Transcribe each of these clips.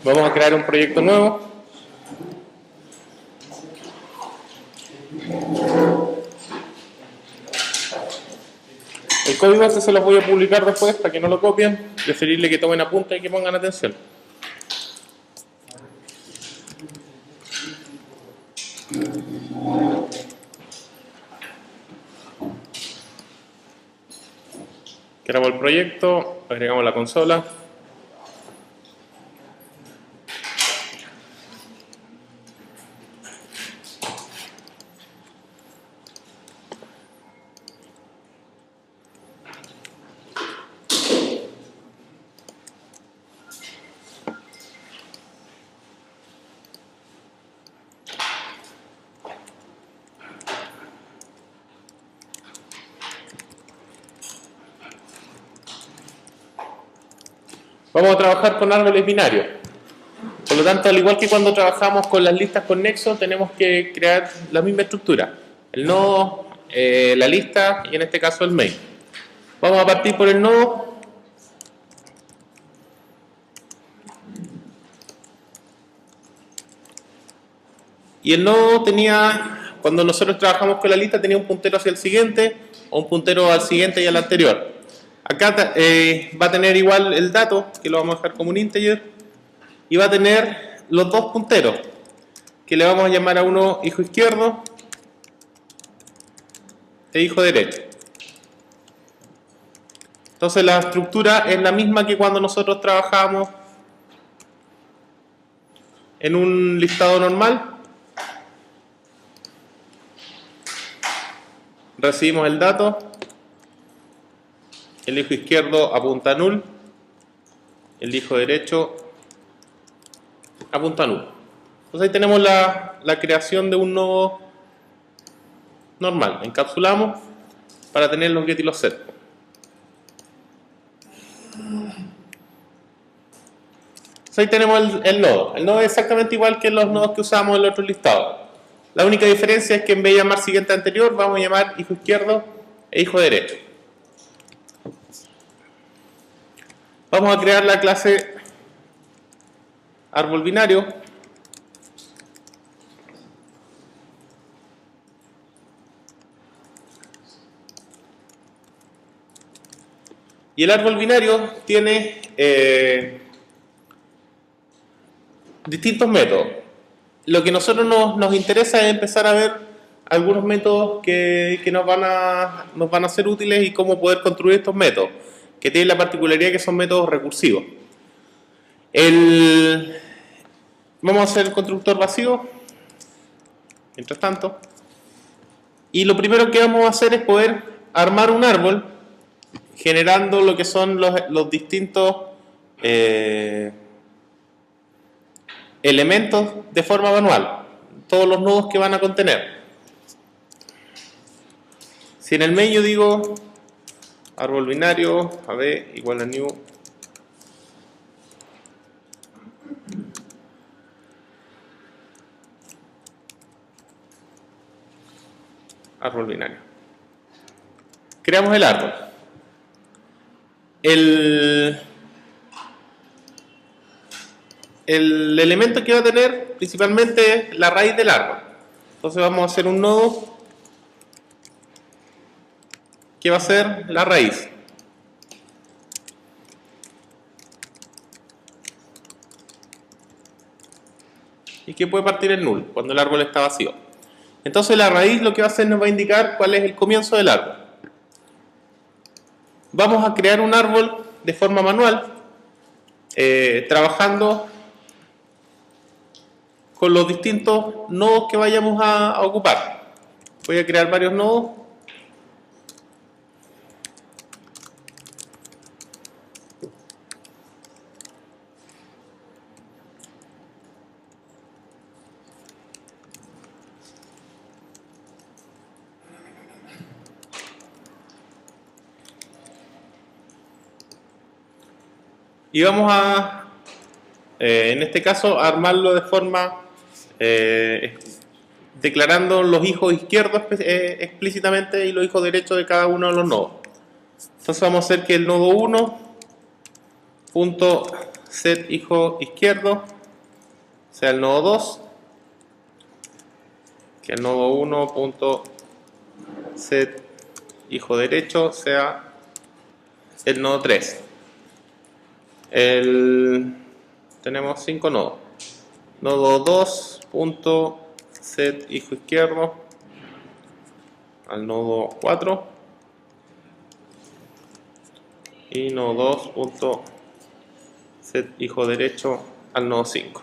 Vamos a crear un proyecto nuevo. El código este se los voy a publicar después para que no lo copien. Preferirle que tomen apuntes y que pongan atención. Creamos el proyecto, agregamos la consola. Vamos a trabajar con árboles binarios. Por lo tanto, al igual que cuando trabajamos con las listas con nexo, tenemos que crear la misma estructura. El nodo, la lista y en este caso el main. Vamos a partir por el nodo. Y el nodo tenía, cuando nosotros trabajamos con la lista, tenía un puntero hacia el siguiente o un puntero al siguiente y al anterior. Acá va a tener igual el dato, que lo vamos a dejar como un integer, y va a tener los dos punteros, que le vamos a llamar a uno hijo izquierdo e hijo derecho. Entonces la estructura es la misma que cuando nosotros trabajamos en un listado normal. Recibimos el dato, el hijo izquierdo apunta a null, el hijo derecho apunta a null. Entonces ahí tenemos la creación de un nodo normal. Encapsulamos para tener los get y los set. Entonces ahí tenemos el nodo. El nodo es exactamente igual que los nodos que usamos en el otro listado. La única diferencia es que en vez de llamar siguiente anterior, vamos a llamar hijo izquierdo e hijo derecho. Vamos a crear la clase árbol binario. Y el árbol binario tiene distintos métodos. Lo que a nosotros nos interesa es empezar a ver algunos métodos que nos van a ser útiles y cómo poder construir estos métodos, que tienen la particularidad que son métodos recursivos. Vamos a hacer el constructor vacío, mientras tanto, y lo primero que vamos a hacer es poder armar un árbol generando lo que son los distintos elementos de forma manual, todos los nodos que van a contener. Si en el main yo digo árbol binario, a b igual a new árbol binario, creamos el árbol. El elemento que va a tener principalmente es la raíz del árbol. Entonces vamos a hacer un nodo que va a ser la raíz. Y que puede partir en null cuando el árbol está vacío. Entonces la raíz lo que va a hacer nos va a indicar cuál es el comienzo del árbol. Vamos a crear un árbol de forma manual, trabajando con los distintos nodos que vayamos a ocupar. Voy a crear varios nodos. Y vamos a, en este caso, a armarlo de forma declarando los hijos izquierdos explícitamente y los hijos derechos de cada uno de los nodos. Entonces vamos a hacer que el nodo 1 punto set hijo izquierdo sea el nodo 2, que el nodo 1.set hijo derecho sea el nodo 3. Tenemos 5 nodos. Nodo 2.set hijo izquierdo al nodo 4 y nodo 2.set hijo derecho al nodo 5.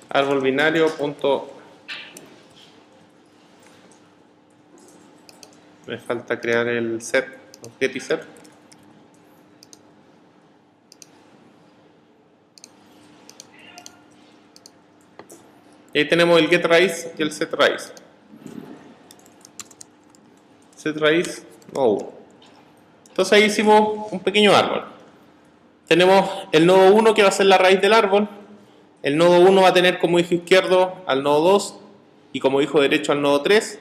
Árbol binario punto, me falta crear el set, objet y set. Y ahí tenemos el get raíz y el set raíz. Set raíz nodo 1. Entonces ahí hicimos un pequeño árbol. Tenemos el nodo 1 que va a ser la raíz del árbol. El nodo 1 va a tener como hijo izquierdo al nodo 2 y como hijo derecho al nodo 3.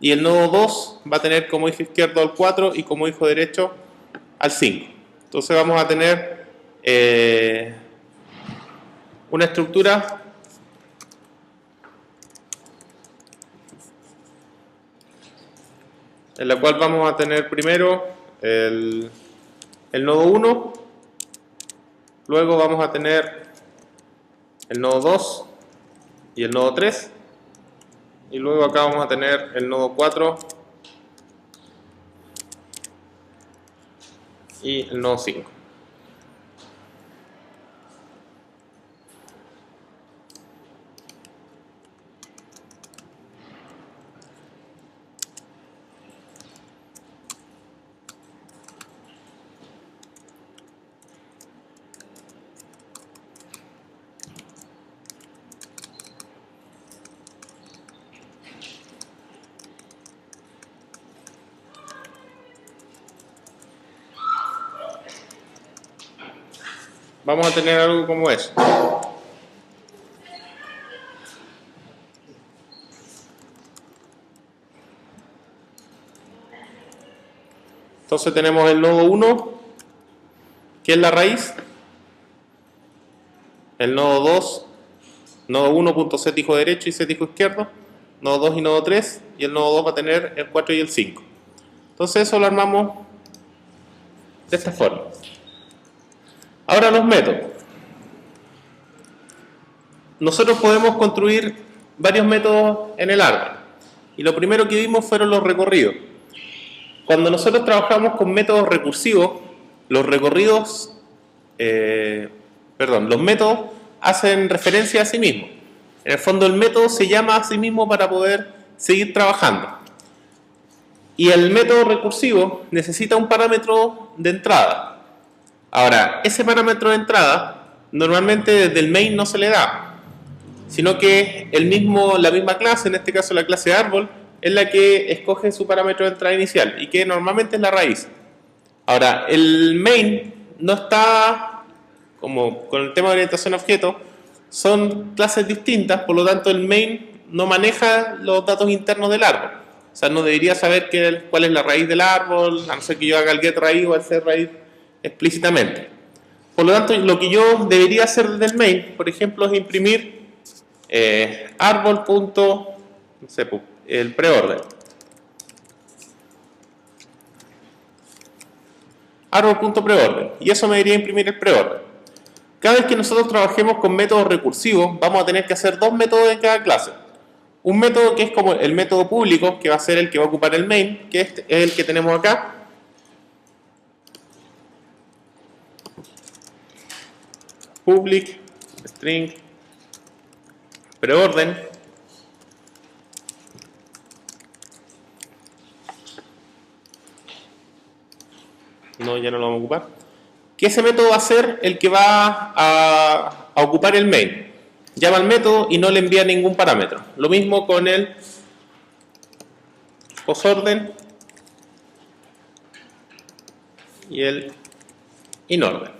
Y el nodo 2 va a tener como hijo izquierdo al 4 y como hijo derecho al 5. Entonces vamos a tener una estructura en la cual vamos a tener primero el nodo 1, luego vamos a tener el nodo 2 y el nodo 3, y luego acá vamos a tener el nodo 4 y el nodo 5. Vamos a tener algo como eso. Entonces tenemos el nodo 1, que es la raíz, el nodo 2, nodo 1.set hijo derecho y set hijo izquierdo, nodo 2 y nodo 3, y el nodo 2 va a tener el 4 y el 5. Entonces eso lo armamos de esta forma. Ahora los métodos. Nosotros podemos construir varios métodos en el árbol. Y lo primero que vimos fueron los recorridos. Cuando nosotros trabajamos con métodos recursivos, los recorridos, los métodos hacen referencia a sí mismos. En el fondo el método se llama a sí mismo para poder seguir trabajando. Y el método recursivo necesita un parámetro de entrada. Ahora, ese parámetro de entrada normalmente desde el main no se le da, sino que la misma clase, en este caso la clase árbol, es la que escoge su parámetro de entrada inicial y que normalmente es la raíz. Ahora, el main no está, como con el tema de orientación a objetos, son clases distintas, por lo tanto el main no maneja los datos internos del árbol. O sea, no debería saber cuál es la raíz del árbol, a no ser que yo haga el get raíz o el set raíz explícitamente. Por lo tanto, lo que yo debería hacer desde el main, por ejemplo, es imprimir árbol. No sé, el preorden. Árbol.preorden. Y eso me debería imprimir el preorden. Cada vez que nosotros trabajemos con métodos recursivos, vamos a tener que hacer dos métodos en cada clase. Un método que es como el método público, que va a ser el que va a ocupar el main, que es el que tenemos acá. Public string preorden. No, ya no lo vamos a ocupar. Que ese método va a ser el que va a ocupar el main. Llama al método y no le envía ningún parámetro. Lo mismo con el posorden y el inorden.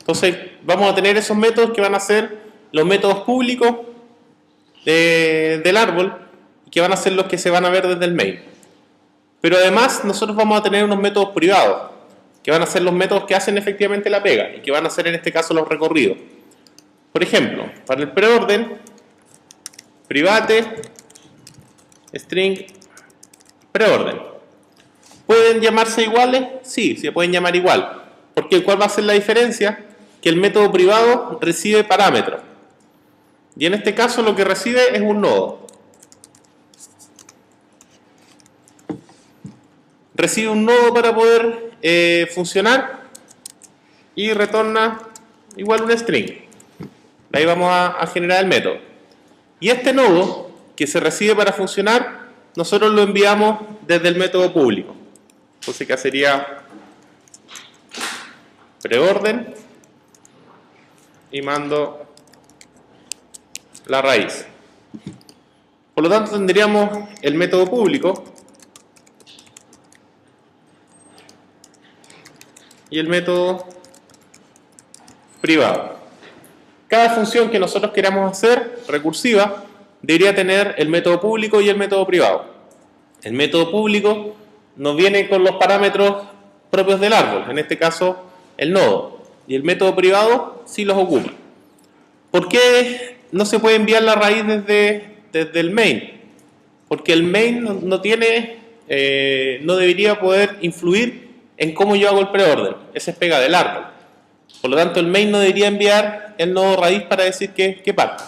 Entonces vamos a tener esos métodos que van a ser los métodos públicos del árbol, que van a ser los que se van a ver desde el main. Pero además nosotros vamos a tener unos métodos privados, que van a ser los métodos que hacen efectivamente la pega, y que van a ser en este caso los recorridos. Por ejemplo, para el preorden, private, string, preorden. ¿Pueden llamarse iguales? Sí, se pueden llamar igual. Porque ¿cuál va a ser la diferencia? Que el método privado recibe parámetros. Y en este caso lo que recibe es un nodo. Recibe un nodo para poder funcionar y retorna igual un string. Ahí vamos a generar el método. Y este nodo que se recibe para funcionar, nosotros lo enviamos desde el método público. Entonces acá sería preorden y mando la raíz. Por lo tanto tendríamos el método público y el método privado. Cada función que nosotros queramos hacer recursiva debería tener el método público y el método privado. El método público nos viene con los parámetros propios del árbol, en este caso el nodo, y el método privado sí los ocupa. ¿Por qué no se puede enviar la raíz desde el main? Porque el main no debería poder influir en cómo yo hago el preorden. Esa es pega del árbol. Por lo tanto, el main no debería enviar el nodo raíz para decir qué parte.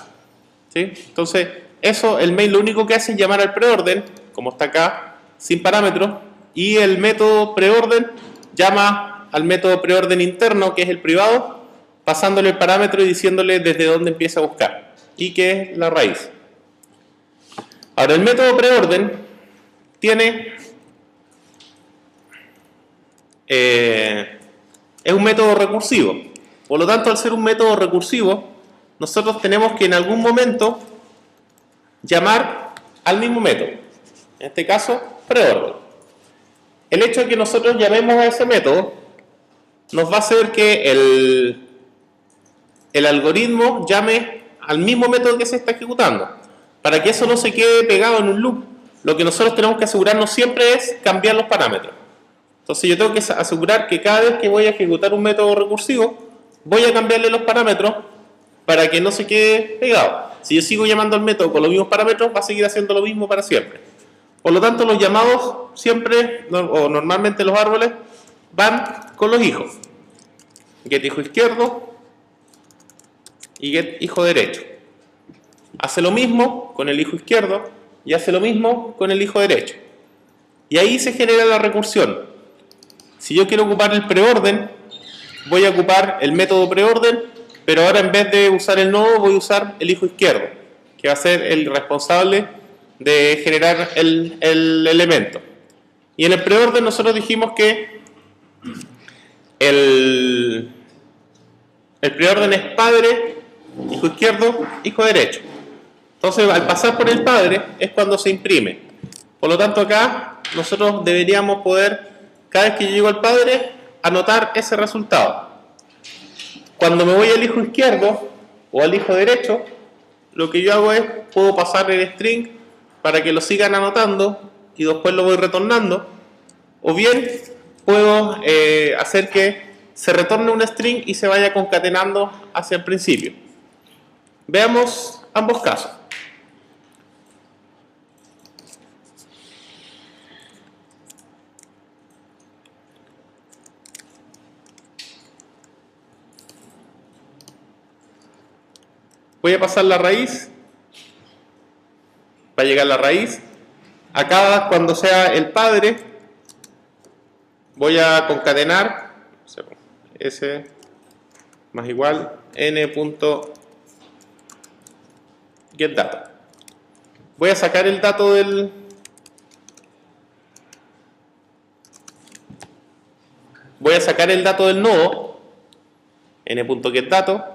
¿Sí? Entonces, el main lo único que hace es llamar al preorden, como está acá, sin parámetros, y el método preorden llama al método preorden interno, que es el privado, pasándole el parámetro y diciéndole desde dónde empieza a buscar, y que es la raíz. Ahora, el método preorden tiene... es un método recursivo. Por lo tanto, al ser un método recursivo, nosotros tenemos que en algún momento llamar al mismo método. En este caso, preorden. El hecho de que nosotros llamemos a ese método nos va a hacer que el algoritmo llame al mismo método que se está ejecutando. Para que eso no se quede pegado en un loop, lo que nosotros tenemos que asegurarnos siempre es cambiar los parámetros. Entonces yo tengo que asegurar que cada vez que voy a ejecutar un método recursivo, voy a cambiarle los parámetros para que no se quede pegado. Si yo sigo llamando al método con los mismos parámetros, va a seguir haciendo lo mismo para siempre. Por lo tanto, los llamados siempre, o normalmente los árboles, van con los hijos. Get hijo izquierdo y get hijo derecho. Hace lo mismo con el hijo izquierdo y hace lo mismo con el hijo derecho. Y ahí se genera la recursión. Si yo quiero ocupar el preorden, voy a ocupar el método preorden, pero ahora en vez de usar el nodo, voy a usar el hijo izquierdo, que va a ser el responsable de generar el elemento. Y en el preorden nosotros dijimos que el preorden es padre, hijo izquierdo, hijo derecho. Entonces, al pasar por el padre es cuando se imprime. Por lo tanto, acá nosotros deberíamos poder, cada vez que yo llego al padre, anotar ese resultado. Cuando me voy al hijo izquierdo o al hijo derecho, lo que yo hago es, puedo pasar el string para que lo sigan anotando y después lo voy retornando, o bien puedo hacer que se retorne un string y se vaya concatenando hacia el principio. Veamos ambos casos. Voy a pasar la raíz, va a llegar la raíz. Acá, cuando sea el padre, voy a concatenar s más igual n.getData. Voy a sacar el dato del nodo, n.getDato,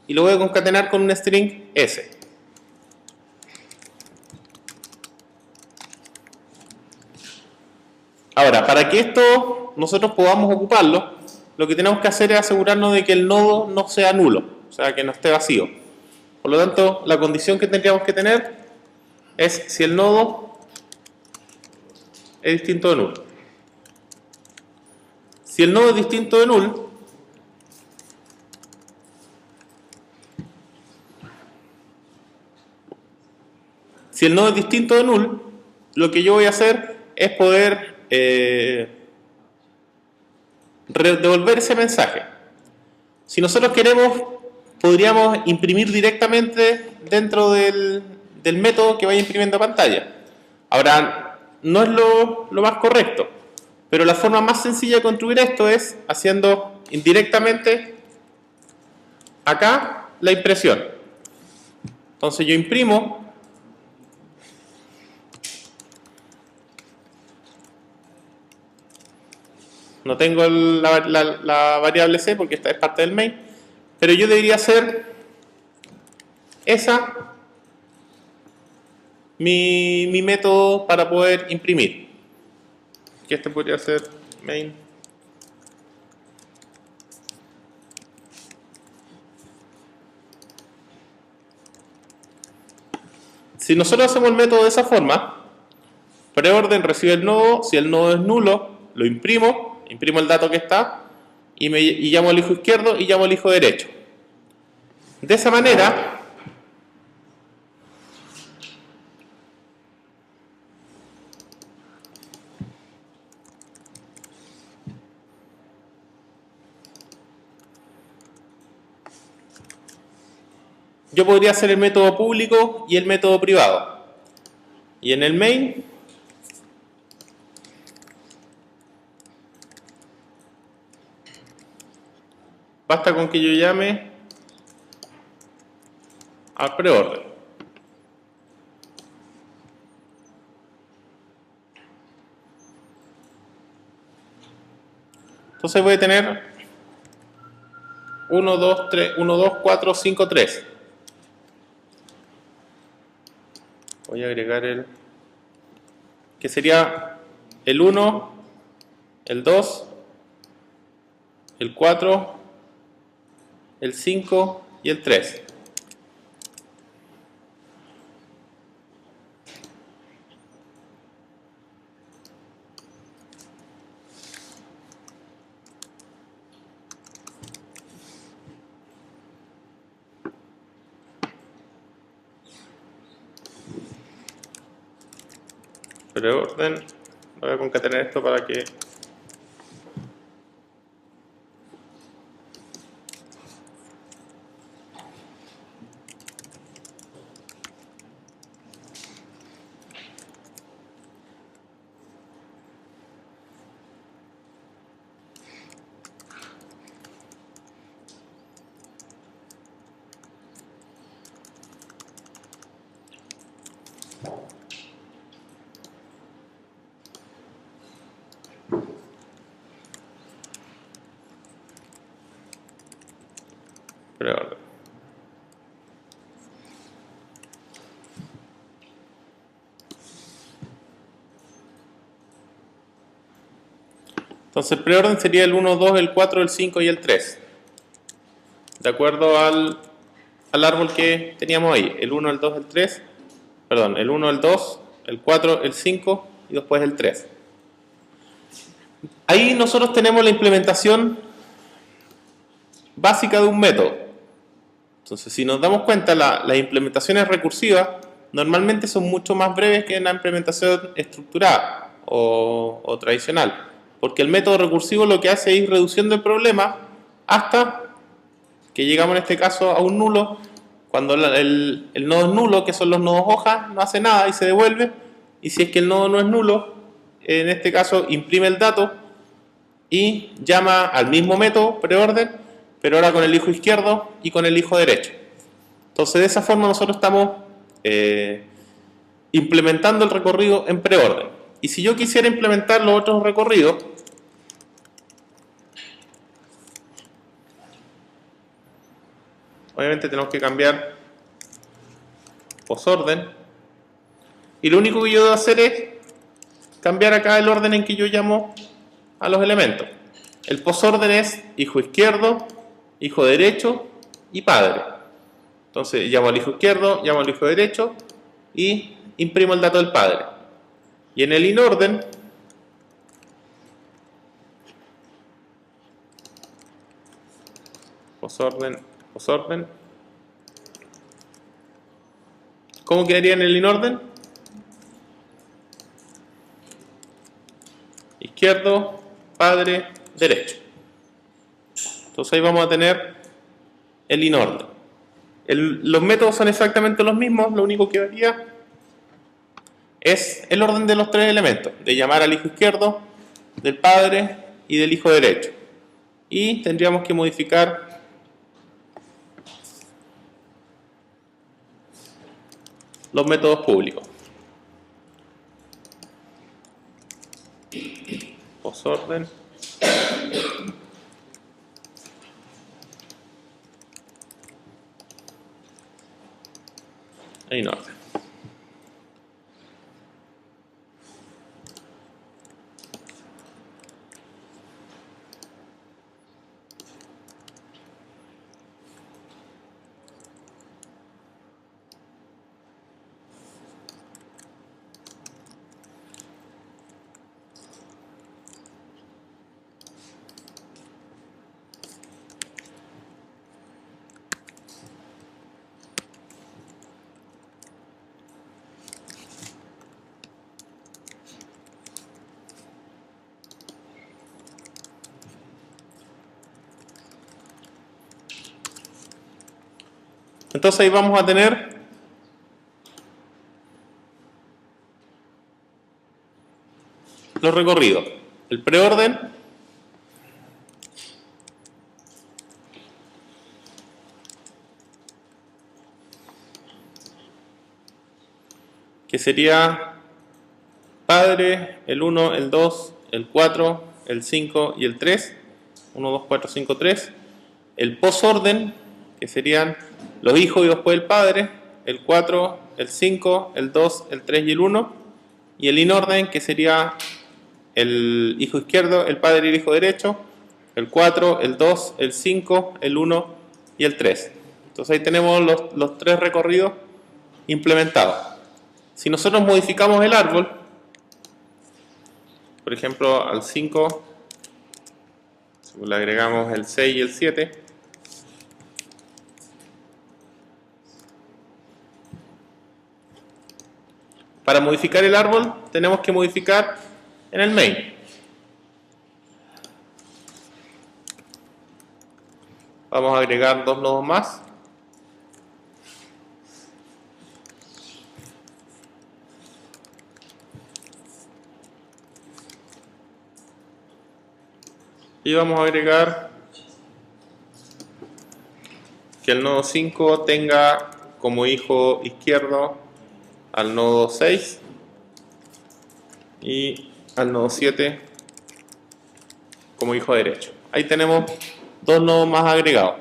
y lo voy a concatenar con un string s. Ahora, para que esto nosotros podamos ocuparlo, lo que tenemos que hacer es asegurarnos de que el nodo no sea nulo, o sea, que no esté vacío. Por lo tanto, la condición que tendríamos que tener es si el nodo es distinto de null. Si el nodo es distinto de null, lo que yo voy a hacer es poder devolver ese mensaje. Si nosotros queremos, podríamos imprimir directamente dentro del método que vaya imprimiendo pantalla. Ahora, no es lo más correcto, pero la forma más sencilla de construir esto es haciendo indirectamente acá la impresión. Entonces yo imprimo no tengo la variable c porque esta es parte del main, pero yo debería hacer esa mi método para poder imprimir, que este podría ser main. Si nosotros hacemos el método de esa forma, preorden recibe el nodo, si el nodo es nulo, lo imprimo el dato que está y llamo al hijo izquierdo y llamo al hijo derecho. De esa manera, yo podría hacer el método público y el método privado. Y en el main basta con que yo llame al preorden. Entonces voy a tener 1, 2, 3, 1, 2, 4, 5, 3. Voy a agregar el que sería el 1, el 2, el 4, el 5 y el 3. Preorden, voy a concatenar esto para que preorden. Entonces el preorden sería el 1, 2, el 4, el 5 y el 3. De acuerdo al árbol que teníamos ahí. El 1, el 2, el 3. Perdón, el 1, el 2, el 4, el 5 y después el 3. Ahí nosotros tenemos la implementación básica de un método. Entonces, si nos damos cuenta, las implementaciones recursivas normalmente son mucho más breves que la implementación estructurada o tradicional, porque el método recursivo lo que hace es ir reduciendo el problema hasta que llegamos en este caso a un nulo. Cuando el nodo es nulo, que son los nodos hoja, no hace nada y se devuelve, y si es que el nodo no es nulo, en este caso imprime el dato y llama al mismo método preorden, pero ahora con el hijo izquierdo y con el hijo derecho. Entonces de esa forma nosotros estamos implementando el recorrido en preorden. Y si yo quisiera implementar los otros recorridos, obviamente tenemos que cambiar posorden, y lo único que yo debo hacer es cambiar acá el orden en que yo llamo a los elementos. El posorden es hijo izquierdo, hijo derecho y padre. Entonces llamo al hijo izquierdo, llamo al hijo derecho y imprimo el dato del padre. Y en el inorden posorden. ¿Cómo quedaría en el inorden? Izquierdo, padre, derecho. Entonces ahí vamos a tener el inorden. Los métodos son exactamente los mismos, lo único que varía es el orden de los tres elementos, de llamar al hijo izquierdo, del padre y del hijo derecho. Y tendríamos que modificar los métodos públicos. Posorden. E inorden. Entonces ahí vamos a tener los recorridos. El preorden, que sería padre, el 1, el 2, el 4, el 5 y el 3. 1, 2, 4, 5, 3. El posorden, que serían los hijos y después el padre, el 4, el 5, el 2, el 3 y el 1. Y el inorden, que sería el hijo izquierdo, el padre y el hijo derecho, el 4, el 2, el 5, el 1 y el 3. Entonces ahí tenemos los tres recorridos implementados. Si nosotros modificamos el árbol, por ejemplo al 5 le agregamos el 6 y el 7, para modificar el árbol tenemos que modificar en el main. Vamos a agregar dos nodos más. Y vamos a agregar que el nodo 5 tenga como hijo izquierdo al nodo 6 y al nodo 7 como hijo derecho. Ahí tenemos dos nodos más agregados.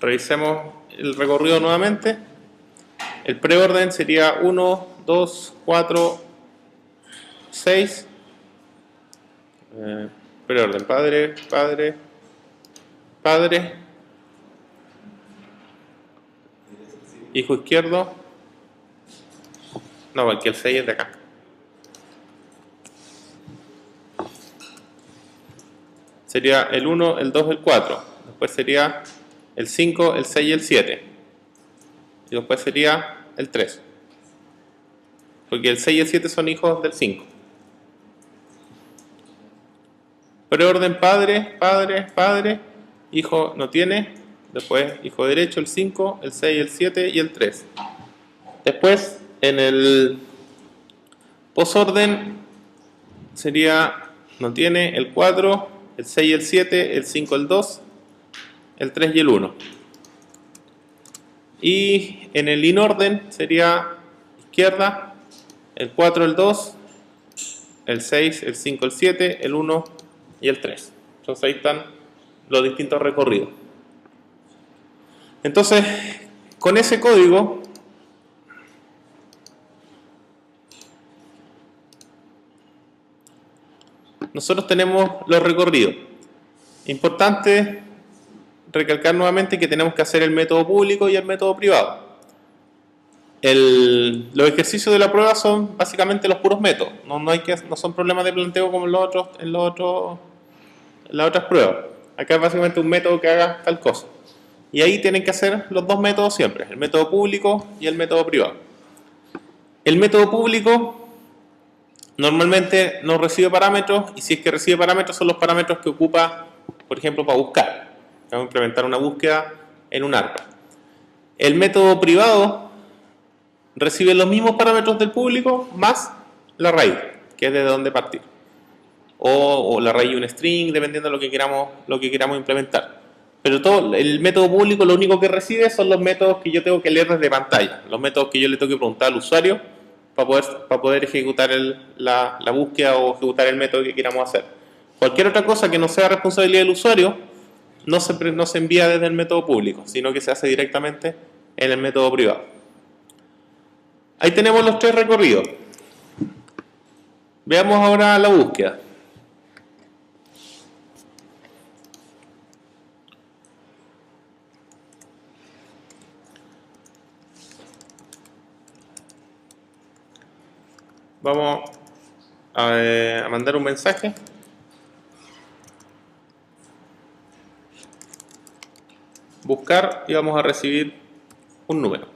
Revisemos el recorrido nuevamente. El preorden sería 1, 2, 4, 6. Preorden, padre, padre, padre, hijo izquierdo. No, porque el 6 es de acá. Sería el 1, el 2, el 4. Después sería el 5, el 6 y el 7. Y después sería el 3. Porque el 6 y el 7 son hijos del 5. Preorden padre, padre, padre. Hijo no tiene. Después hijo derecho, el 5, el 6, el 7 y el 3. Después en el posorden sería no tiene el 4, el 6 y el 7, el 5, el 2, el 3 y el 1. Y en el inorden sería izquierda, el 4, el 2, el 6, el 5, el 7, el 1 y el 3. Entonces ahí están los distintos recorridos. Entonces, con ese código nosotros tenemos los recorridos. Importante recalcar nuevamente que tenemos que hacer el método público y el método privado. Los ejercicios de la prueba son básicamente los puros métodos. No son problemas de planteo como en las otras pruebas. Acá es básicamente un método que haga tal cosa. Y ahí tienen que hacer los dos métodos siempre, el método público y el método privado. El método público normalmente no recibe parámetros, y si es que recibe parámetros son los parámetros que ocupa, por ejemplo, para buscar. Vamos a implementar una búsqueda en un árbol. El método privado recibe los mismos parámetros del público más la raíz, que es de donde partir. O la raíz y un string, dependiendo de lo que queramos implementar. Pero el método público lo único que recibe son los métodos que yo tengo que leer desde pantalla, los métodos que yo le tengo que preguntar al usuario para poder ejecutar la búsqueda o ejecutar el método que queramos hacer. Cualquier otra cosa que no sea responsabilidad del usuario no se envía desde el método público, sino que se hace directamente en el método privado. Ahí tenemos los tres recorridos. Veamos ahora la búsqueda. Vamos a mandar un mensaje. Buscar y vamos a recibir un número.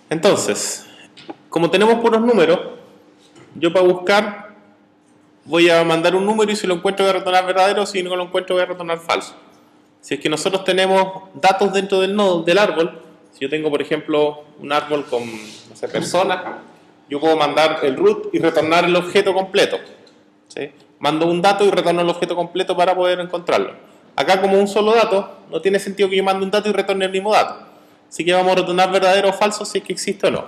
Entonces, como tenemos puros números, yo para buscar voy a mandar un número y si lo encuentro voy a retornar verdadero, si no lo encuentro voy a retornar falso. Si es que nosotros tenemos datos dentro del nodo, del árbol, si yo tengo por ejemplo un árbol con, no sé, personas, yo puedo mandar el root y retornar el objeto completo. ¿Sí? Mando un dato y retorno el objeto completo para poder encontrarlo. Acá como un solo dato, no tiene sentido que yo mande un dato y retorne el mismo dato. Así que vamos a retornar verdadero o falso si es que existe o no.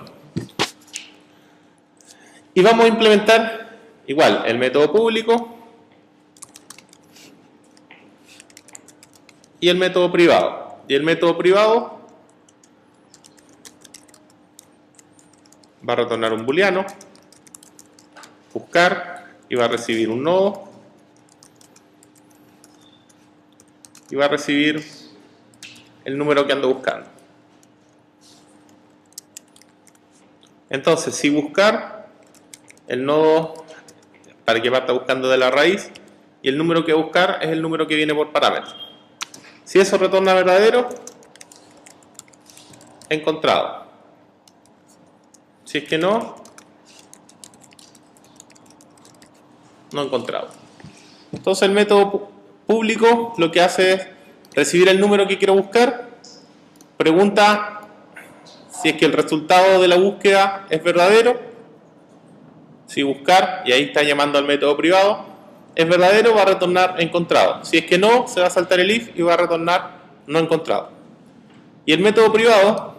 Y vamos a implementar igual el método público y el método privado. Y el método privado va a retornar un booleano, buscar, y va a recibir un nodo, y va a recibir el número que ando buscando. Entonces, si buscar, el nodo para que parta buscando de la raíz, y el número que buscar es el número que viene por parámetro. Si eso retorna verdadero, encontrado. Si es que no encontrado. Entonces el método público lo que hace es recibir el número que quiero buscar, pregunta si es que el resultado de la búsqueda es verdadero, si buscar, y ahí está llamando al método privado, es verdadero, va a retornar encontrado. Si es que no, se va a saltar el if y va a retornar no encontrado. Y el método privado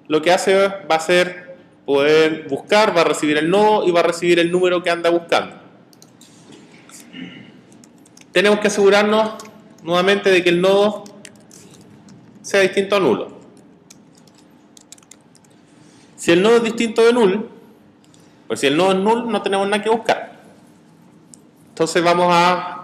lo que hace va a ser poder buscar, va a recibir el nodo y va a recibir el número que anda buscando. Tenemos que asegurarnos nuevamente de que el nodo sea distinto a nulo. Si el nodo es distinto de null, pues si el nodo es null no tenemos nada que buscar. Entonces vamos a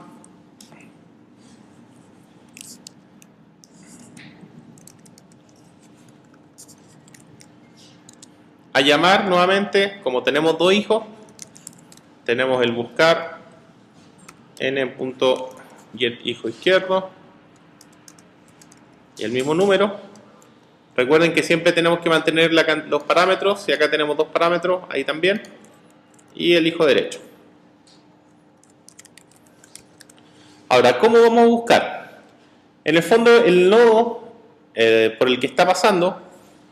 llamar nuevamente, como tenemos dos hijos, tenemos el buscar n.getHijo izquierdo y el mismo número. Recuerden que siempre tenemos que mantener los parámetros, y acá tenemos dos parámetros, ahí también, y el hijo derecho. Ahora, ¿cómo vamos a buscar? En el fondo, el nodo por el que está pasando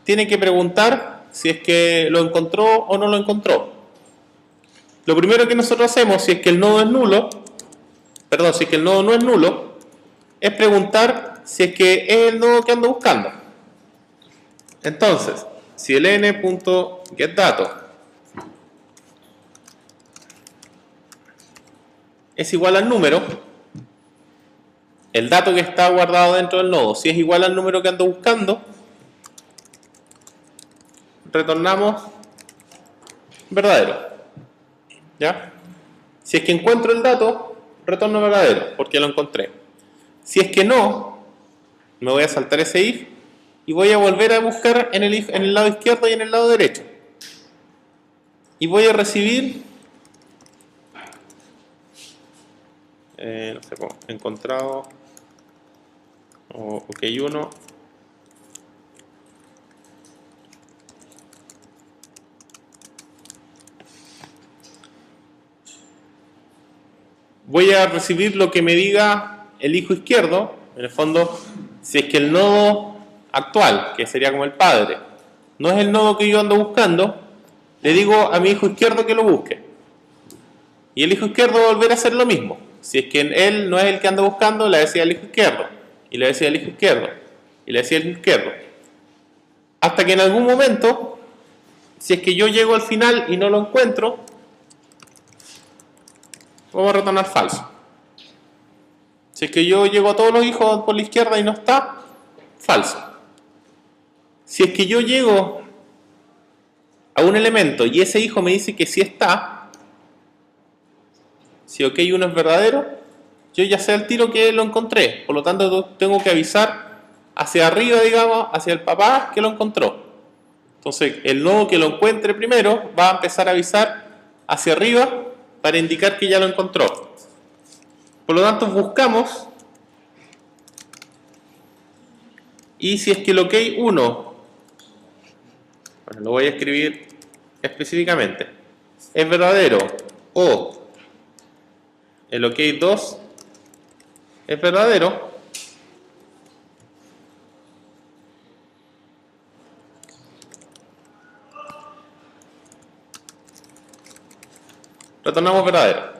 tiene que preguntar si es que lo encontró o no lo encontró. Lo primero que nosotros hacemos, si es que el nodo es nulo, perdón, si es que el nodo no es nulo, es preguntar si es que es el nodo que ando buscando. Entonces, si el n.getDato es igual al número, el dato que está guardado dentro del nodo, si es igual al número que ando buscando, retornamos verdadero. ¿Ya? Si es que encuentro el dato, retorno verdadero, porque lo encontré. Si es que no, me voy a saltar ese if y voy a volver a buscar en el lado izquierdo y en el lado derecho. Y voy a recibir, no sé cómo, encontrado, ok1, voy a recibir lo que me diga el hijo izquierdo, en el fondo, si es que el nodo actual, que sería como el padre, no es el nodo que yo ando buscando, le digo a mi hijo izquierdo que lo busque. Y el hijo izquierdo va a volver a hacer lo mismo. Si es que él no es el que anda buscando, le decía al hijo izquierdo, y le decía al hijo izquierdo, y le decía al hijo izquierdo. Hasta que en algún momento, si es que yo llego al final y no lo encuentro, vamos a retornar falso. Si es que yo llego a todos los hijos por la izquierda y no está, falso. Si es que yo llego a un elemento y ese hijo me dice que sí está, si ok1 es verdadero, yo ya sé al tiro que lo encontré. Por lo tanto, tengo que avisar hacia arriba, digamos, hacia el papá que lo encontró. Entonces, el nodo que lo encuentre primero va a empezar a avisar hacia arriba para indicar que ya lo encontró. Por lo tanto, buscamos, y si es que el ok1, bueno, lo voy a escribir específicamente, es verdadero o el ok2 es verdadero, retornamos verdadero.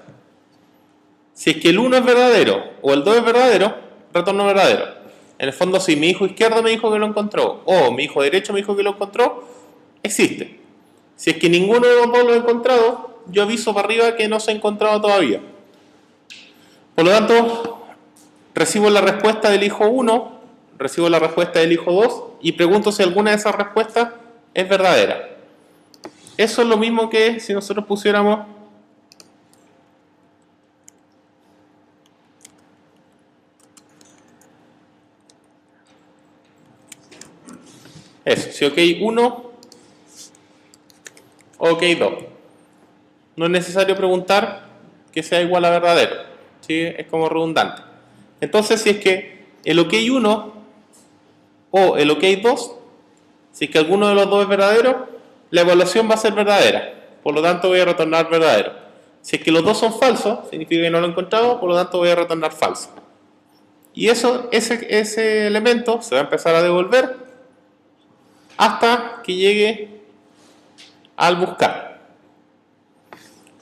Si es que el 1 es verdadero o el 2 es verdadero, retorno verdadero. En el fondo, si mi hijo izquierdo me dijo que lo encontró o mi hijo derecho me dijo que lo encontró, existe. Si es que ninguno de los dos lo ha encontrado, yo aviso para arriba que no se ha encontrado todavía. Por lo tanto, recibo la respuesta del hijo 1, recibo la respuesta del hijo 2 y pregunto si alguna de esas respuestas es verdadera. Eso es lo mismo que si nosotros pusiéramos eso, si ok1 o ok2. No es necesario preguntar que sea igual a verdadero, ¿sí? Es como redundante. Entonces, si es que el ok1 o el ok2, si es que alguno de los dos es verdadero, la evaluación va a ser verdadera. Por lo tanto, voy a retornar verdadero. Si es que los dos son falsos, significa que no lo he encontrado, por lo tanto voy a retornar falso. Y ese elemento se va a empezar a devolver hasta que llegue al buscar.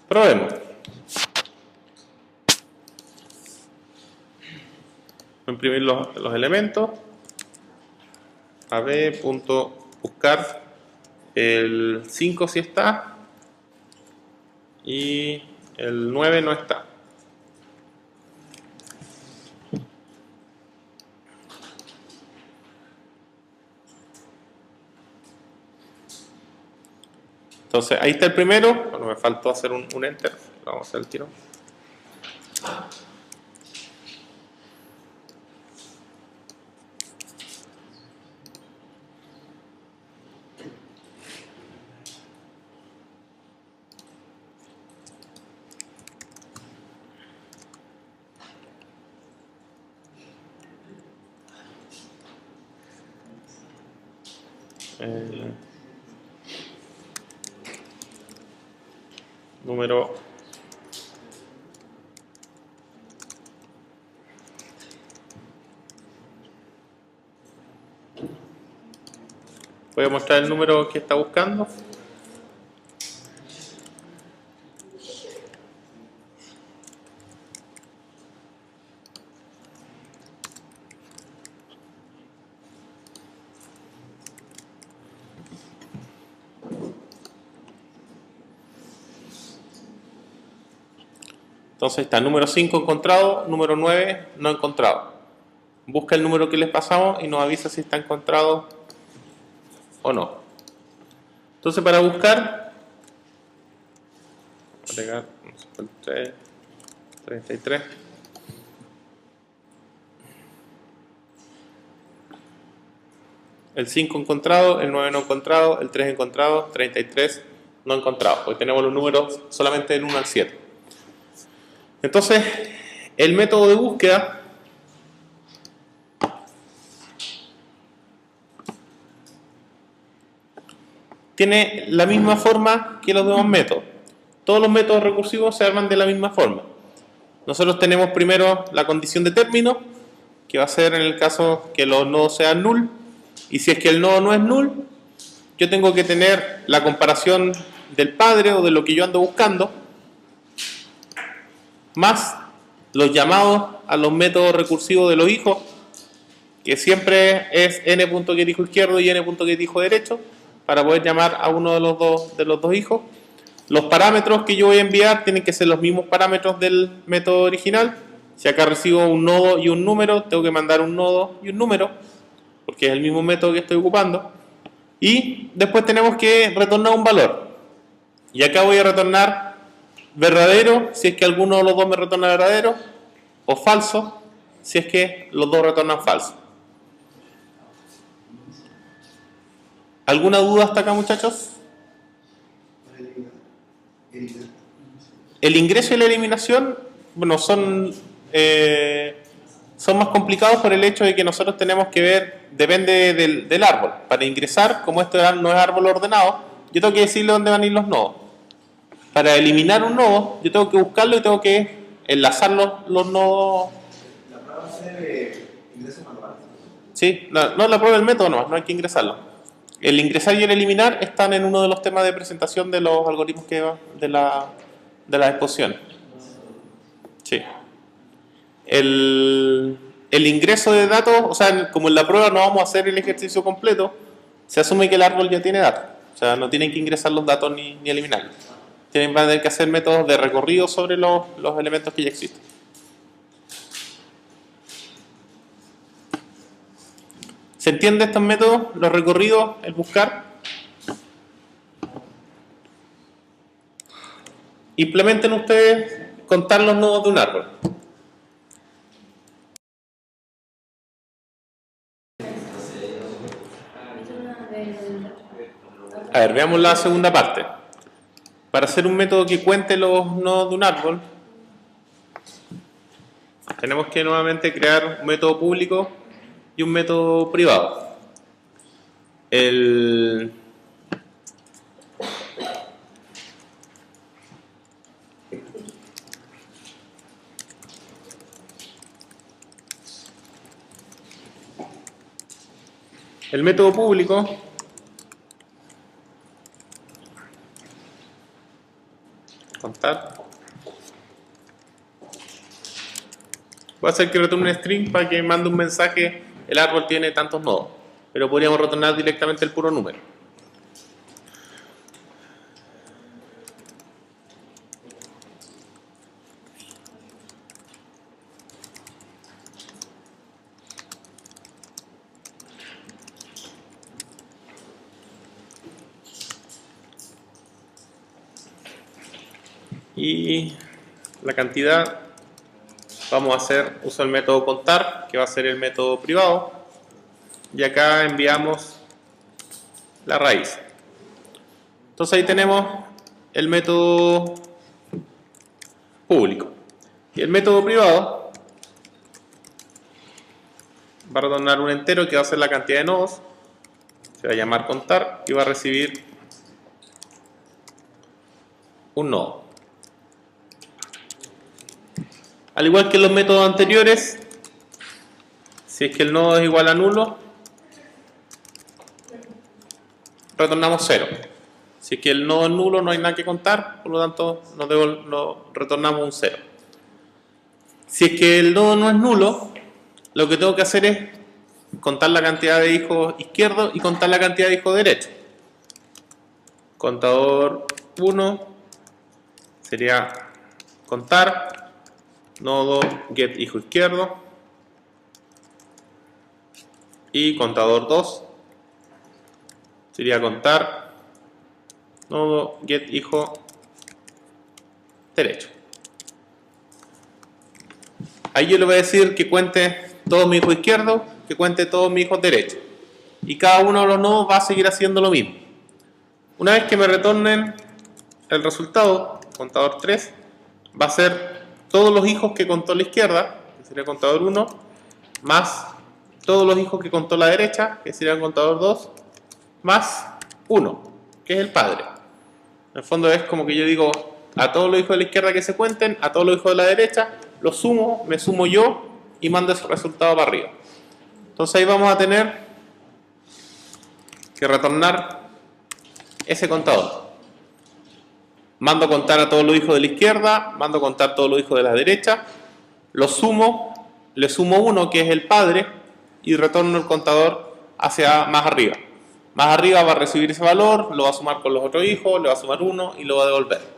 Probemos. Voy a imprimir los elementos. ab.buscar el 5 si está y el 9 no está. Entonces ahí está el primero. Bueno, me faltó hacer un enter, lo vamos a hacer el tiro. Número voy a mostrar el número que está buscando. Entonces está número 5 encontrado, número 9 no encontrado. Busca el número que les pasamos y nos avisa si está encontrado o no. Entonces para buscar, agregar 33. El 5 encontrado, el 9 no encontrado, el 3 encontrado, 33 no encontrado. Hoy tenemos los números solamente del 1 al 7. Entonces, el método de búsqueda tiene la misma forma que los demás métodos. Todos los métodos recursivos se arman de la misma forma. Nosotros tenemos primero la condición de término, que va a ser en el caso que los nodos sean null, y si es que el nodo no es null, yo tengo que tener la comparación del padre o de lo que yo ando buscando, más los llamados a los métodos recursivos de los hijos, que siempre es n.getHijo izquierdo y n.getHijo derecho, para poder llamar a uno de los dos hijos. Los parámetros que yo voy a enviar tienen que ser los mismos parámetros del método original. Si acá recibo un nodo y un número, tengo que mandar un nodo y un número, porque es el mismo método que estoy ocupando. Y después tenemos que retornar un valor. Y acá voy a retornar verdadero, si es que alguno de los dos me retorna verdadero, o falso, si es que los dos retornan falso. ¿Alguna duda hasta acá, muchachos? El ingreso y la eliminación, bueno, son más complicados por el hecho de que nosotros tenemos que ver, depende del árbol. Para ingresar, como esto no es árbol ordenado, yo tengo que decirle dónde van a ir los nodos. Para eliminar un nodo, yo tengo que buscarlo y tengo que enlazar los nodos. La prueba de ingreso manual. Sí, no la prueba del método no hay que ingresarlo. El ingresar y el eliminar están en uno de los temas de presentación de los algoritmos de la exposición. Sí. El ingreso de datos, o sea, como en la prueba no vamos a hacer el ejercicio completo, se asume que el árbol ya tiene datos. O sea, no tienen que ingresar los datos ni eliminarlos. Van a tener que hacer métodos de recorrido sobre los elementos que ya existen. ¿Se entiende estos métodos? Los recorridos, el buscar. Implementen ustedes contar los nodos de un árbol. A ver, veamos la segunda parte. Para hacer un método que cuente los nodos de un árbol, tenemos que nuevamente crear un método público y un método privado. El método público contar voy a hacer que retorne un string para que mande un mensaje. El árbol tiene tantos nodos, pero podríamos retornar directamente el puro número. Y la cantidad, vamos a hacer uso del método contar, que va a ser el método privado, y acá enviamos la raíz. Entonces ahí tenemos el método público. Y el método privado va a retornar un entero que va a ser la cantidad de nodos, se va a llamar contar y va a recibir un nodo. Al igual que en los métodos anteriores, si es que el nodo es igual a nulo, retornamos 0. Si es que el nodo es nulo, no hay nada que contar, por lo tanto retornamos un 0. Si es que el nodo no es nulo, lo que tengo que hacer es contar la cantidad de hijos izquierdos y contar la cantidad de hijos derechos. Contador 1 sería contar nodo get hijo izquierdo y contador 2 sería contar nodo get hijo derecho. Ahí yo le voy a decir que cuente todos mis hijos izquierdos, que cuente todos mis hijos derechos. Y cada uno de los nodos va a seguir haciendo lo mismo. Una vez que me retornen el resultado, contador 3, va a ser todos los hijos que contó la izquierda, que sería contador 1, más todos los hijos que contó la derecha, que sería contador 2, más 1, que es el padre. En el fondo es como que yo digo a todos los hijos de la izquierda que se cuenten, a todos los hijos de la derecha, los sumo, me sumo yo y mando ese resultado para arriba. Entonces ahí vamos a tener que retornar ese contador. Mando a contar a todos los hijos de la izquierda, mando a contar a todos los hijos de la derecha, los sumo, le sumo 1 que es el padre y retorno el contador hacia más arriba. Más arriba va a recibir ese valor, lo va a sumar con los otros hijos, le va a sumar 1 y lo va a devolver.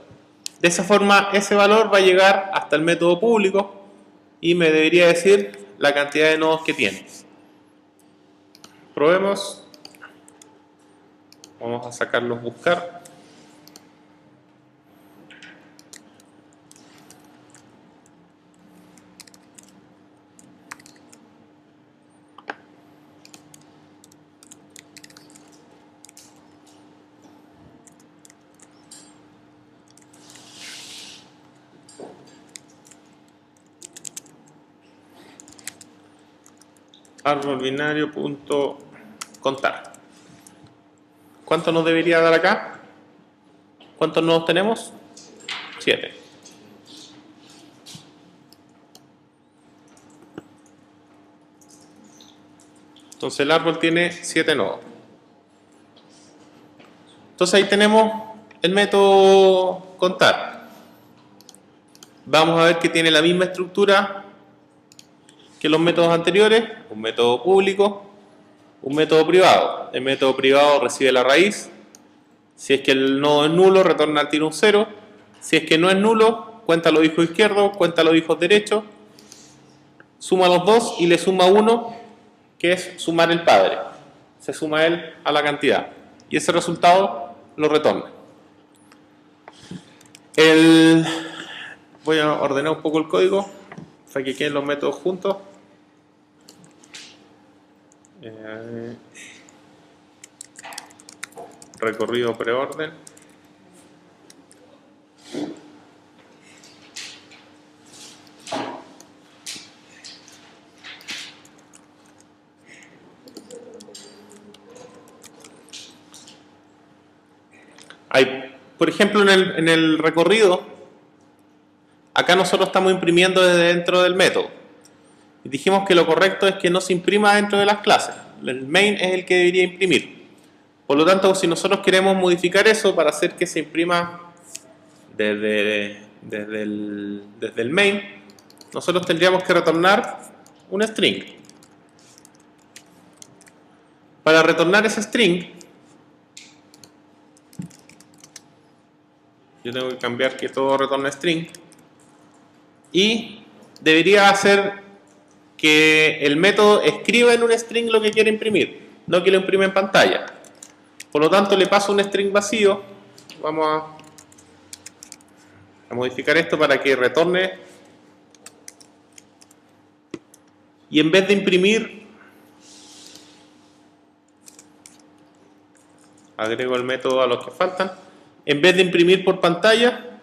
De esa forma ese valor va a llegar hasta el método público y me debería decir la cantidad de nodos que tiene. Probemos. Vamos a sacarlos buscar. Árbol binario punto contar. ¿Cuánto nos debería dar acá? ¿Cuántos nodos tenemos? 7. Entonces el árbol tiene 7 nodos. Entonces ahí tenemos el método contar. Vamos a ver que tiene la misma estructura que los métodos anteriores, un método público, un método privado. El método privado recibe la raíz. Si es que el nodo es nulo, retorna al tiro un 0. Si es que no es nulo, cuenta los hijos izquierdos, cuenta los hijos derechos, suma los dos y le suma 1, que es sumar el padre. Se suma él a la cantidad. Y ese resultado lo retorna. Voy a ordenar un poco el código para que queden los métodos juntos. Recorrido preorden. Por ejemplo, en el recorrido, acá nosotros estamos imprimiendo desde dentro del método. Y dijimos que lo correcto es que no se imprima dentro de las clases. El main es el que debería imprimir. Por lo tanto, si nosotros queremos modificar eso para hacer que se imprima desde el main, nosotros tendríamos que retornar un string. Para retornar ese string, yo tengo que cambiar que todo retorne string y debería hacer que el método escriba en un string lo que quiere imprimir, no que lo imprime en pantalla. Por lo tanto, le paso un string vacío. Vamos a modificar esto para que retorne. Y en vez de imprimir, agrego el método a los que faltan. En vez de imprimir por pantalla,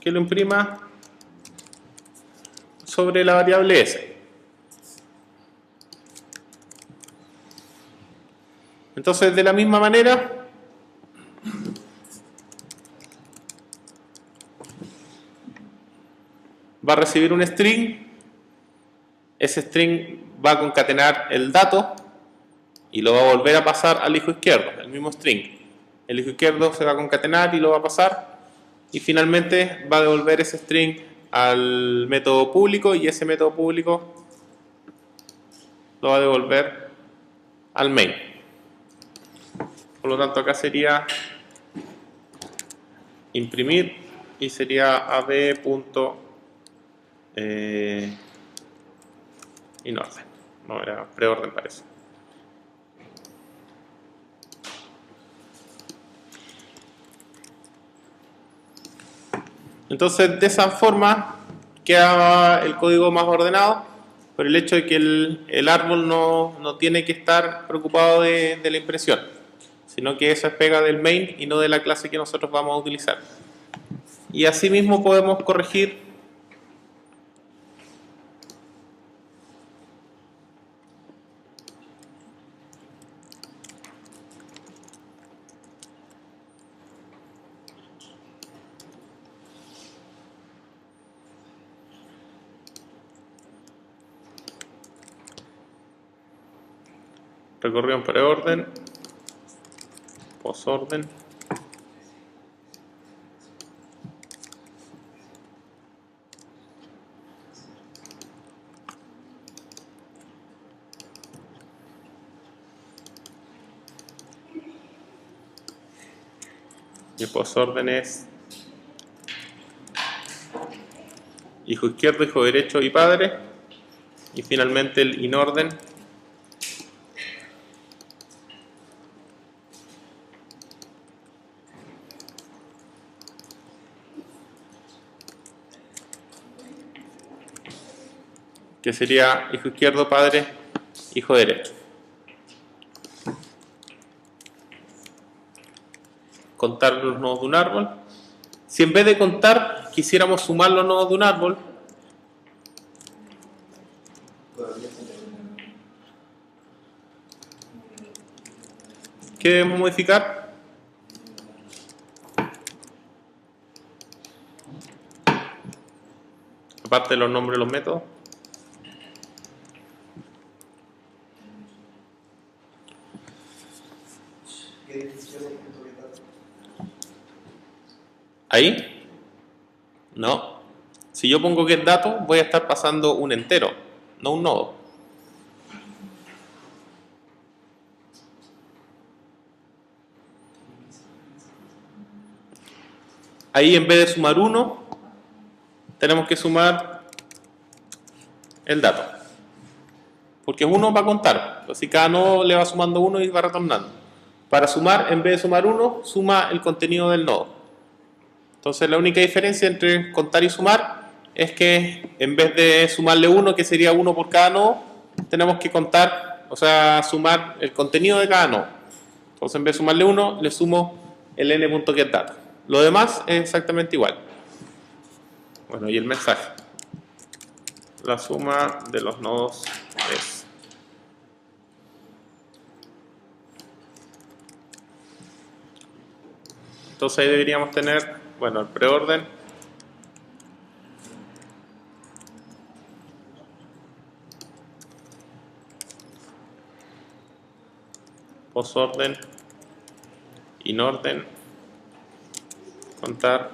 que lo imprima sobre la variable s. Entonces, de la misma manera, va a recibir un string. Ese string va a concatenar el dato y lo va a volver a pasar al hijo izquierdo, el mismo string. El hijo izquierdo se va a concatenar y lo va a pasar y finalmente va a devolver ese string al método público y ese método público lo va a devolver al main. Por lo tanto, acá sería imprimir y sería ab.imprimir. inorden. No, era preorden parece. Entonces, de esa forma queda el código más ordenado, por el hecho de que el árbol no tiene que estar preocupado de la impresión, sino que eso es pega del main y no de la clase que nosotros vamos a utilizar. Y asimismo podemos corregir recorrido en preorden, posorden, y el posorden es hijo izquierdo, hijo derecho y padre, y finalmente el inorden que sería hijo izquierdo, padre, hijo derecho. Contar los nodos de un árbol. Si en vez de contar quisiéramos sumar los nodos de un árbol, ¿qué debemos modificar? Aparte de los nombres de los métodos. ¿Ahí? No. Si yo pongo get dato, voy a estar pasando un entero, no un nodo. Ahí en vez de sumar 1, tenemos que sumar el dato. Porque 1 va a contar. Así cada nodo le va sumando 1 y va retornando. Para sumar, en vez de sumar 1, suma el contenido del nodo. Entonces la única diferencia entre contar y sumar es que en vez de sumarle 1, que sería 1 por cada nodo, tenemos que contar, o sea, sumar el contenido de cada nodo. Entonces en vez de sumarle 1, le sumo el n.getData. Lo demás es exactamente igual. Bueno, y el mensaje. La suma de los nodos es. Entonces ahí deberíamos tener, bueno, el preorden, posorden, inorden, contar,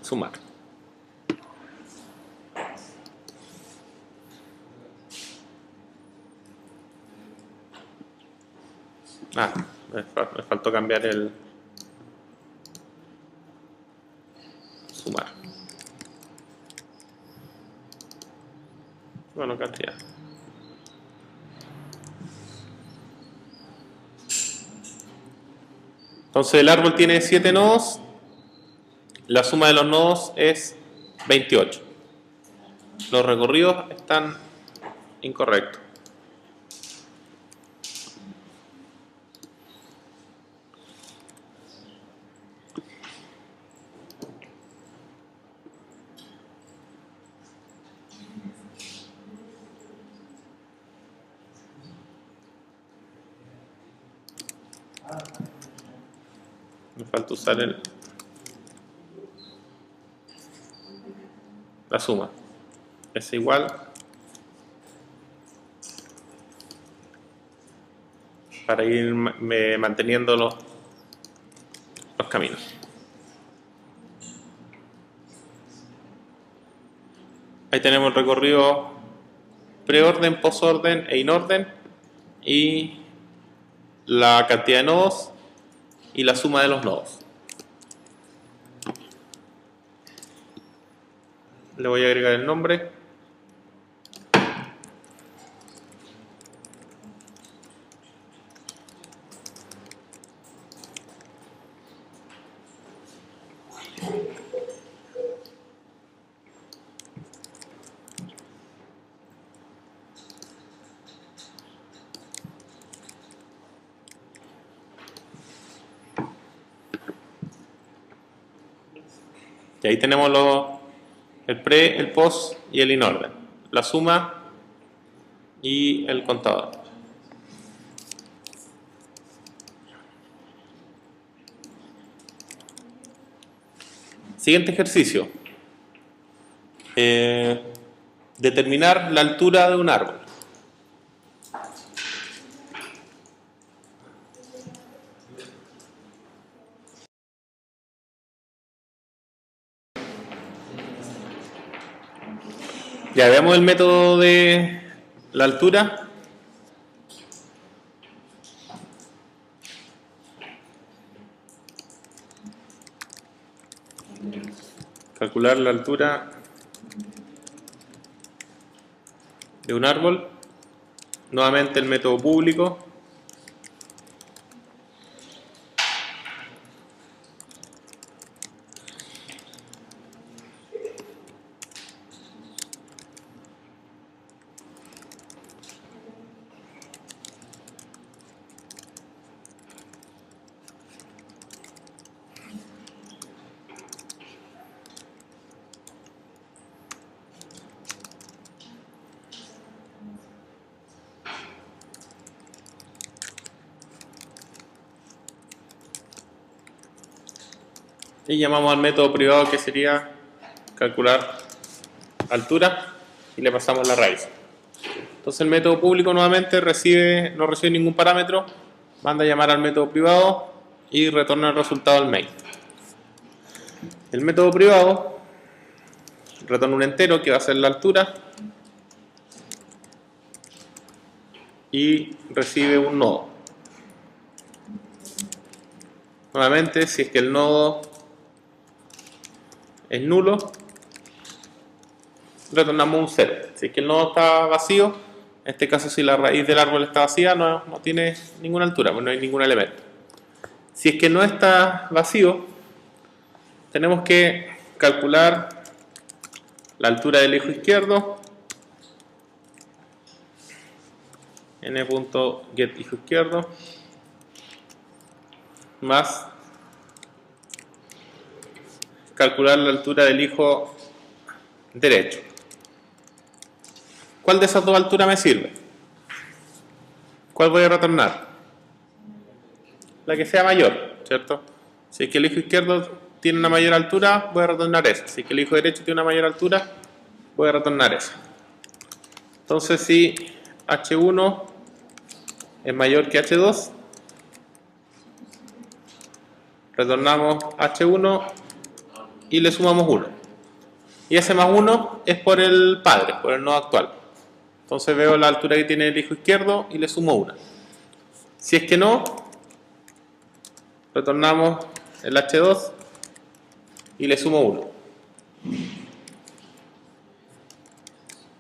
sumar. Me faltó cambiar el sumar. Bueno, cantidad. Entonces el árbol tiene 7 nodos, la suma de los nodos es 28. Los recorridos están incorrectos. Me falta usar la suma. Es igual para ir manteniendo los caminos. Ahí tenemos el recorrido preorden, posorden e inorden y la cantidad de nodos y la suma de los nodos. Le voy a agregar el nombre. Y ahí tenemos el pre, el post y el in orden. La suma y el contador. Siguiente ejercicio. Determinar la altura de un árbol. Ya veamos el método de la altura. Calcular la altura de un árbol. Nuevamente el método público. Y llamamos al método privado, que sería calcular altura, y le pasamos la raíz. Entonces el método público nuevamente no recibe ningún parámetro, manda a llamar al método privado y retorna el resultado al main. El método privado retorna un entero que va a ser la altura y recibe un nodo. Nuevamente, si es que el nodo es nulo, retornamos un 0. Si es que el nodo está vacío, en este caso si la raíz del árbol está vacía, no tiene ninguna altura, pues no hay ningún elemento. Si es que no está vacío, tenemos que calcular la altura del hijo izquierdo, n.getHijoIzquierdo, más calcular la altura del hijo derecho. ¿Cuál de esas dos alturas me sirve? ¿Cuál voy a retornar? La que sea mayor, ¿cierto? Si es que el hijo izquierdo tiene una mayor altura, voy a retornar esa. Si es que el hijo derecho tiene una mayor altura, voy a retornar esa. Entonces, si H1 es mayor que H2, retornamos H1 y le sumamos 1. Y ese más 1 es por el padre, por el nodo actual. Entonces veo la altura que tiene el hijo izquierdo y le sumo 1. Si es que no, retornamos el H2 y le sumo 1.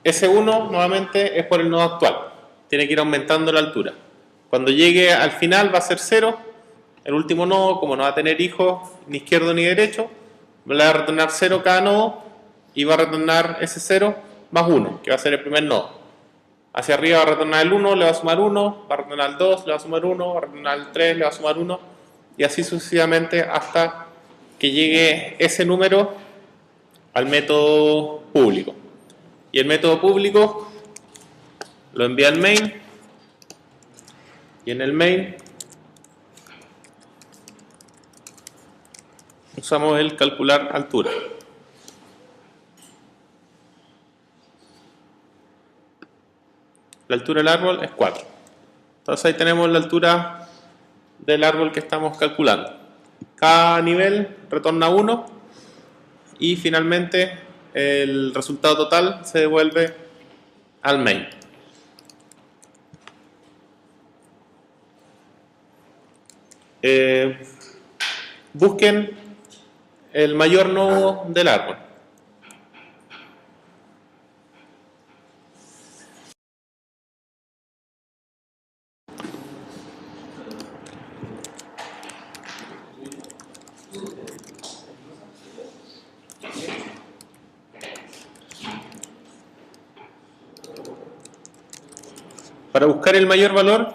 Ese 1 nuevamente es por el nodo actual. Tiene que ir aumentando la altura. Cuando llegue al final va a ser 0. El último nodo, como no va a tener hijos ni izquierdo ni derecho, va a retornar 0 cada nodo y va a retornar ese 0 más 1, que va a ser el primer nodo. Hacia arriba va a retornar el 1, le va a sumar 1, va a retornar el 2, le va a sumar 1, va a retornar el 3, le va a sumar 1, y así sucesivamente hasta que llegue ese número al método público. Y el método público lo envía al main, y en el main usamos el calcular altura. La altura del árbol es 4. Entonces ahí tenemos la altura del árbol que estamos calculando. Cada nivel retorna 1 y finalmente el resultado total se devuelve al main. Busquen el mayor nodo del árbol. Para buscar el mayor valor,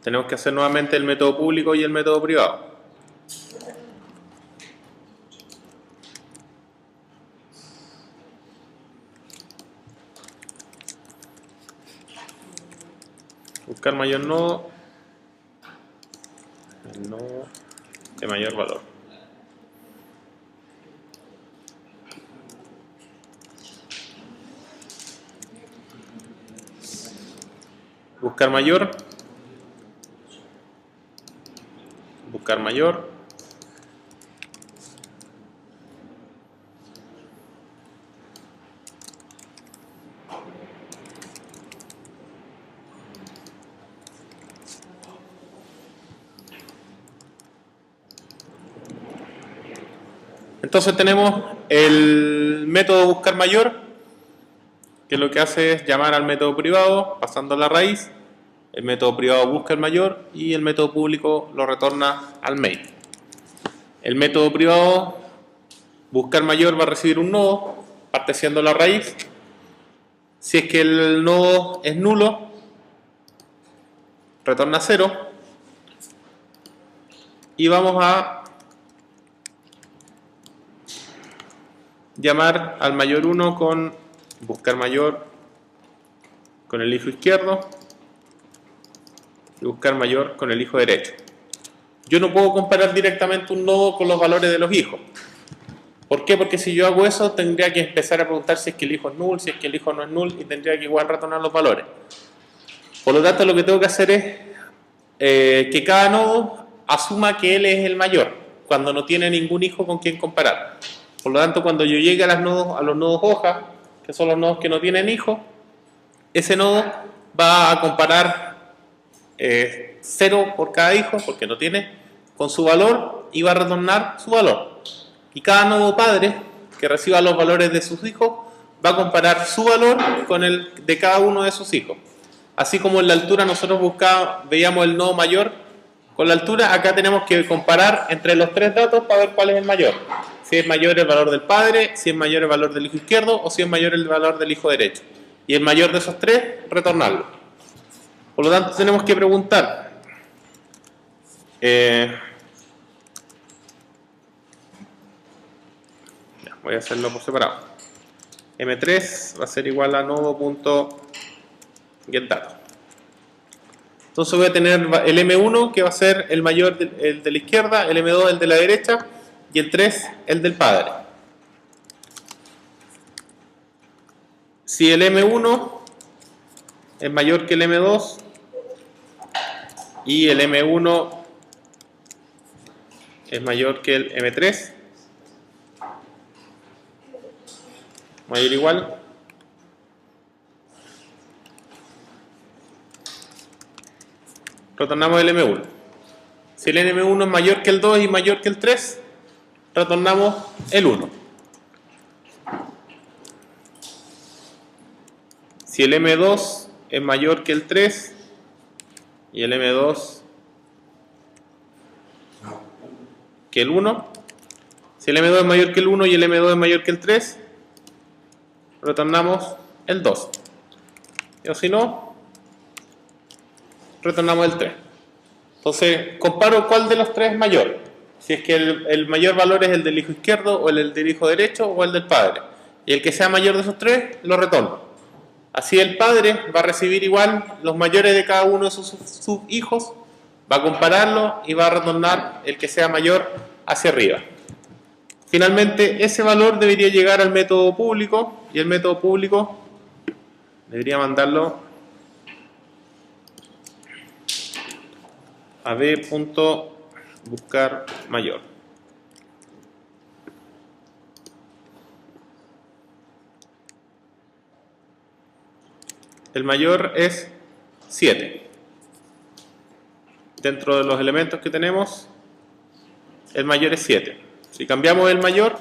tenemos que hacer nuevamente el método público y el método privado. Buscar mayor nodo, el nodo de mayor valor. Buscar mayor, buscar mayor, entonces tenemos el método buscar mayor, que lo que hace es llamar al método privado pasando la raíz. El método privado busca el mayor y el método público lo retorna al main. El método privado buscar mayor va a recibir un nodo partiendo la raíz. Si es que el nodo es nulo, retorna 0. Y vamos a llamar al mayor 1 con buscar mayor con el hijo izquierdo y buscar mayor con el hijo derecho. Yo no puedo comparar directamente un nodo con los valores de los hijos. ¿Por qué? Porque si yo hago eso tendría que empezar a preguntar si es que el hijo es null, si es que el hijo no es null, y tendría que igual retornar los valores. Por lo tanto, lo que tengo que hacer es que cada nodo asuma que él es el mayor cuando no tiene ningún hijo con quien comparar. Por lo tanto, cuando yo llegue a los nodos hoja, que son los nodos que no tienen hijos, ese nodo va a comparar 0 por cada hijo, porque no tiene, con su valor, y va a retornar su valor. Y cada nodo padre que reciba los valores de sus hijos va a comparar su valor con el de cada uno de sus hijos. Así como en la altura nosotros veíamos el nodo mayor con la altura, acá tenemos que comparar entre los tres datos para ver cuál es el mayor. Si es mayor el valor del padre, si es mayor el valor del hijo izquierdo o si es mayor el valor del hijo derecho. Y el mayor de esos tres, retornarlo. Por lo tanto, tenemos que preguntar. Voy a hacerlo por separado. M3 va a ser igual a nodo.getData. Entonces voy a tener el M1 que va a ser el mayor, el de la izquierda, el M2 el de la derecha y el 3 el del padre. Si el M1 es mayor que el M2 y el M1 es mayor que el M3, mayor o igual, retornamos el M1. Si el M1 es mayor que el 2 y mayor que el 3, retornamos el 1. Si el M2 es mayor que el 3 y el M2 que el 1, si el M2 es mayor que el 1 y el M2 es mayor que el 3, retornamos el 2. O si no, retornamos el 3. Entonces, comparo cuál de los tres es mayor. Si es que el mayor valor es el del hijo izquierdo o el del hijo derecho o el del padre. Y el que sea mayor de esos tres, lo retorno. Así el padre va a recibir igual los mayores de cada uno de sus hijos, va a compararlo y va a retornar el que sea mayor hacia arriba. Finalmente, ese valor debería llegar al método público y el método público debería mandarlo a b.buscarmayor. El mayor es 7. Dentro de los elementos que tenemos, el mayor es 7. Si cambiamos el mayor,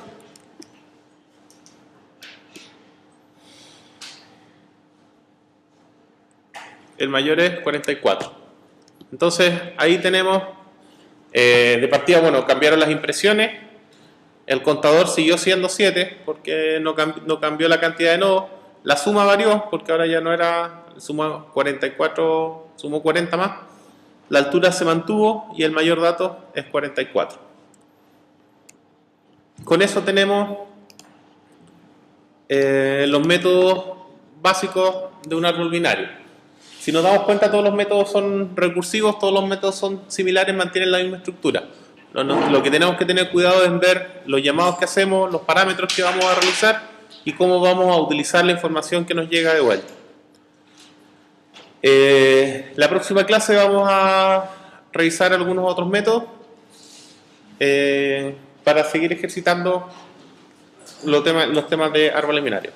el mayor es 44. Entonces, ahí tenemos, de partida, bueno, cambiaron las impresiones. El contador siguió siendo 7 porque no cambió la cantidad de nodos. La suma varió porque ahora ya no era suma 44, sumó 40 más. La altura se mantuvo y el mayor dato es 44. Con eso tenemos los métodos básicos de un árbol binario. Si nos damos cuenta, todos los métodos son recursivos, todos los métodos son similares, mantienen la misma estructura. Lo que tenemos que tener cuidado es ver los llamados que hacemos, los parámetros que vamos a realizar y cómo vamos a utilizar la información que nos llega de vuelta. La próxima clase vamos a revisar algunos otros métodos para seguir ejercitando los temas de árboles binarios.